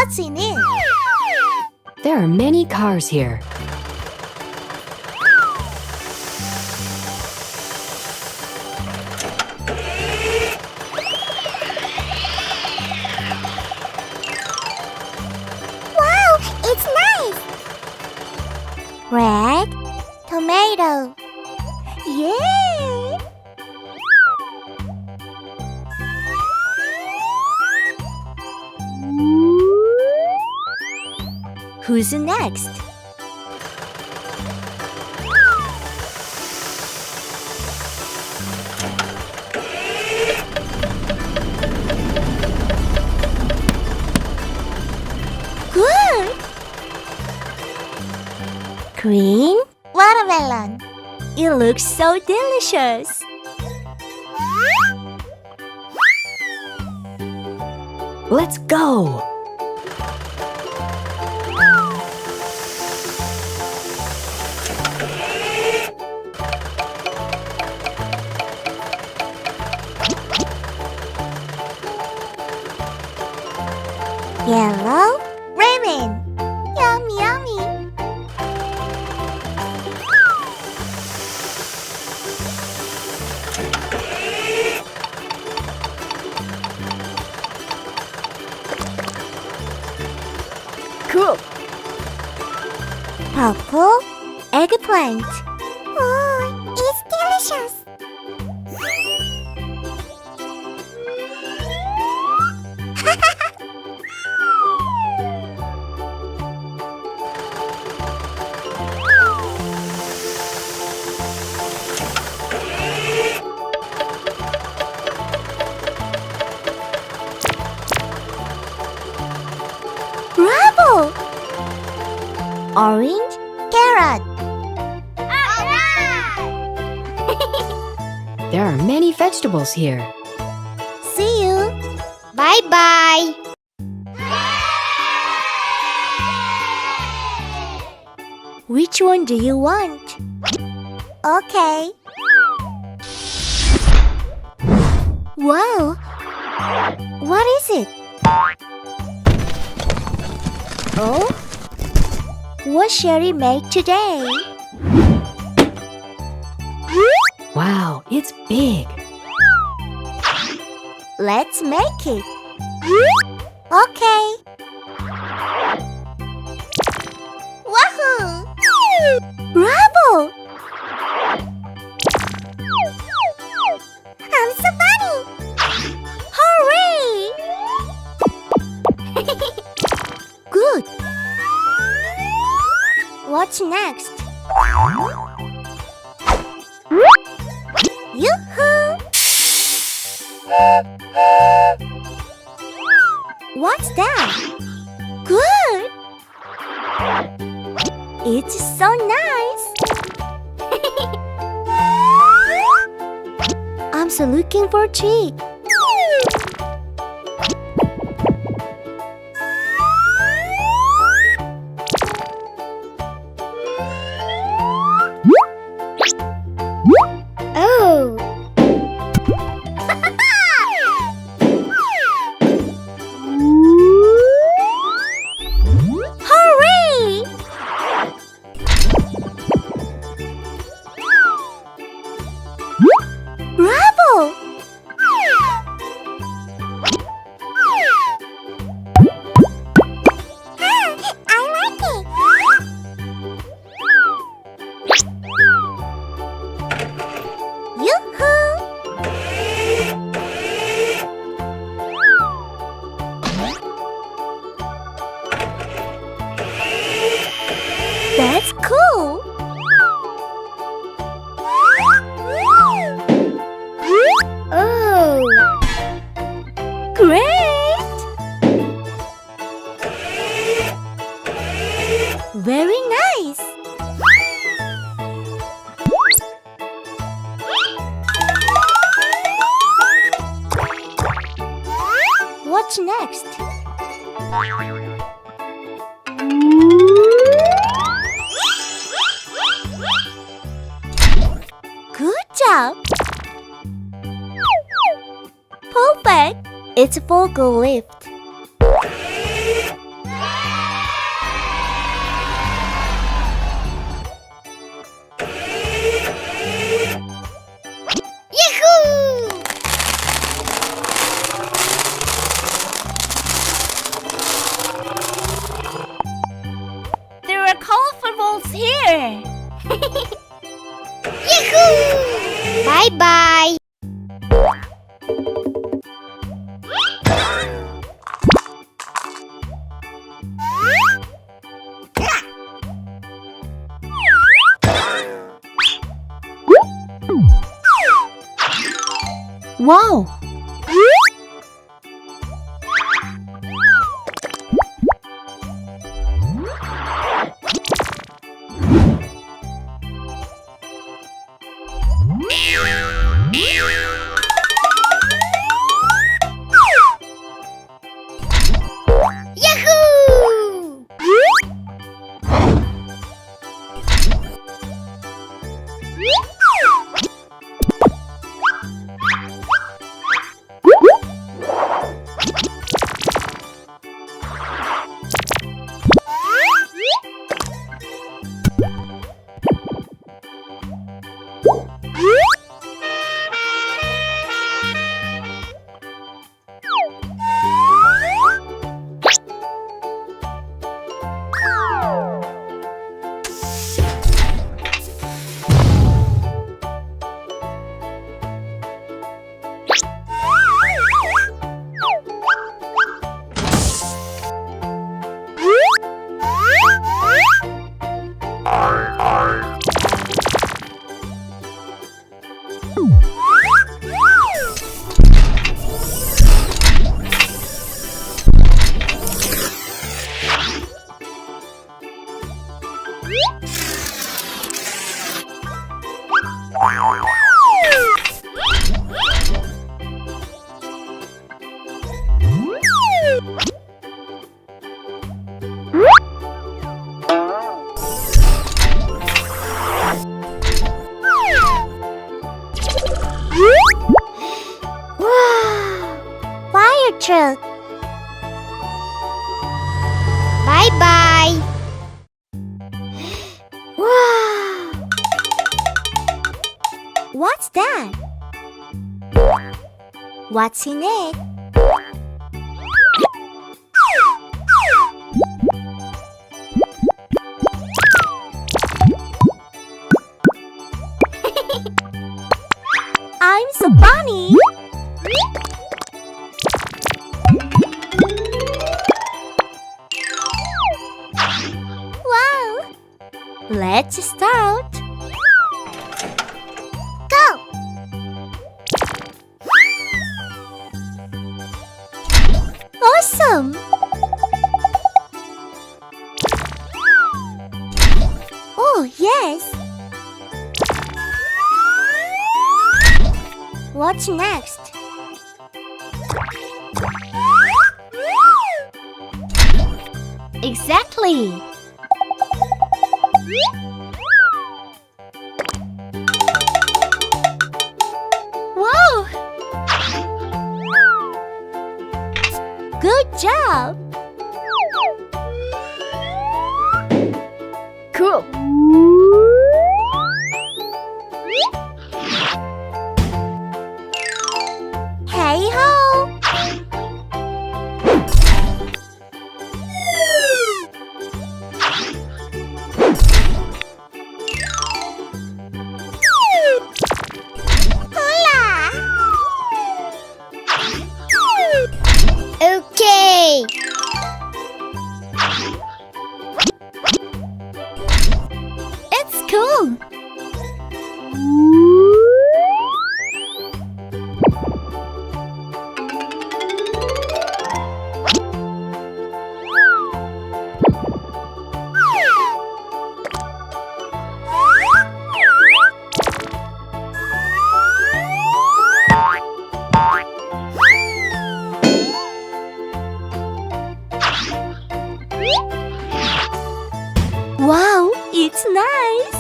What's in it? There are many cars here. Wow, it's nice! Red tomato. Yay! Who's next? Good! Green watermelon. It looks so delicious. Let's go! Yellow ramen. Yum, yummy. Cool! Purple eggplant. Oh, it's delicious. Bravo! Orange carrot. There are many vegetables here. See you. Bye-bye. Which one do you want? Okay. Wow! What is it? Oh? What shall we make today? Wow, it's big. Let's make it. Okay. Wahoo! Bravo! I'm so funny! Hooray! Good. What's next? Yoo-hoo! What's that? Good! It's so nice! I'm so looking for a treat. Oh! Hooray! Bravo! I like it! Yoo-hoo! That's cool! Oh! Great! Very nice! What's next? Good job! Perfect! It's a vocal lift. Bye-bye. Wow! Yahoo! Wow! Fire truck. Bye-bye. Wow! What's that? What's in it? I'm so funny. Wow! Let's start. Go! Awesome! Oh, yes! What's next? Exactly! Whoa! Good job! Cool. Hey ho! Hola! Okay. It's cool. Wow, it's nice.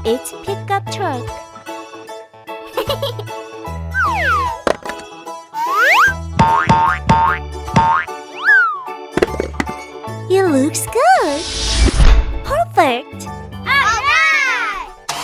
It's pickup truck.